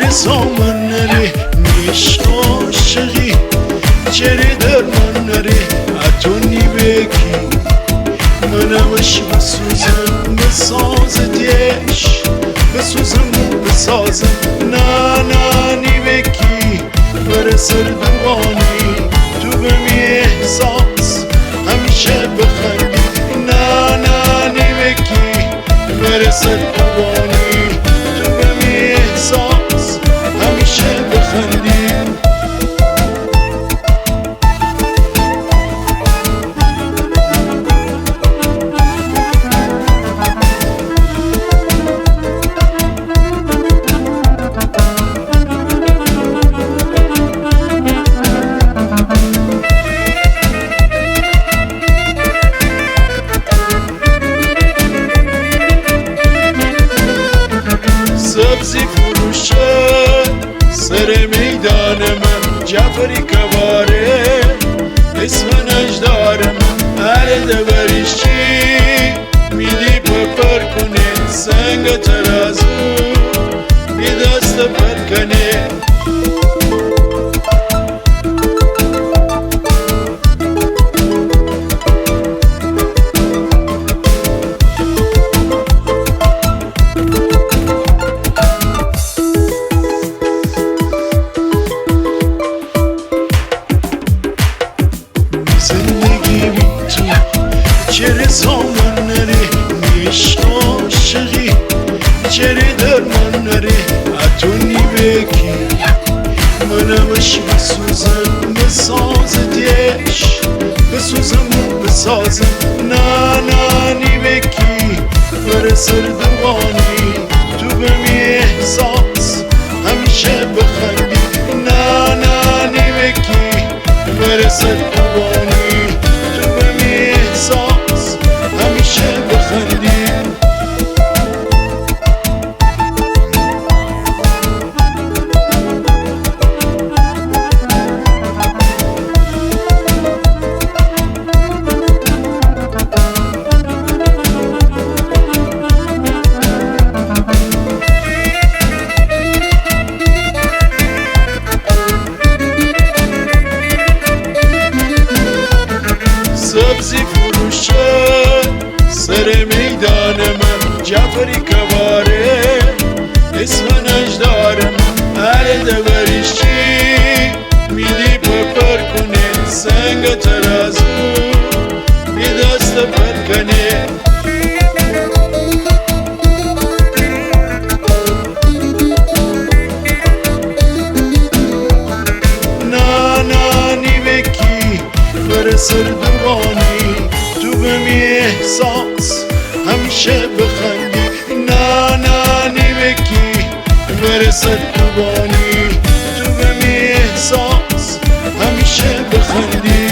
چرا سامان نره نیش عاشقی چرا درمان نره اتونی بکی منمش بسوزم بسازتیش بسوزم بسازم نانی بکی برسر دوانی تو بمی احساس همیشه بخندی نانی بکی برسر دوانی تو بمی احساس همیشه بخندی سبزی فروشه سر میدان من جعفری کواره اسم نجدار من هر دبریش چی میدی پپر کنه سنگ ترازو بی دست پر کنه زندگی بی تو چرا سامان نره نیش عاشقی چرا درمان نره اتونی بکی منمش بسوزم بسازتیش بسوزم بسازم نانی بکی برسر دوانی تو بمی احساس همیشه بخندی نانی بکی برسر دوانی تو بمی احساس همیشه بخندی سبزی فروشه سر میدان من جعفری کواره اسم نجدار من هر دبریش چی میدی پپر کنه سنگ ترازو بی دست پر کنه نانی بکی برسر دوانی تو بمی احساس همیشه بخندی نانی بکی برسر دوانی تو بمی احساس همیشه بخندی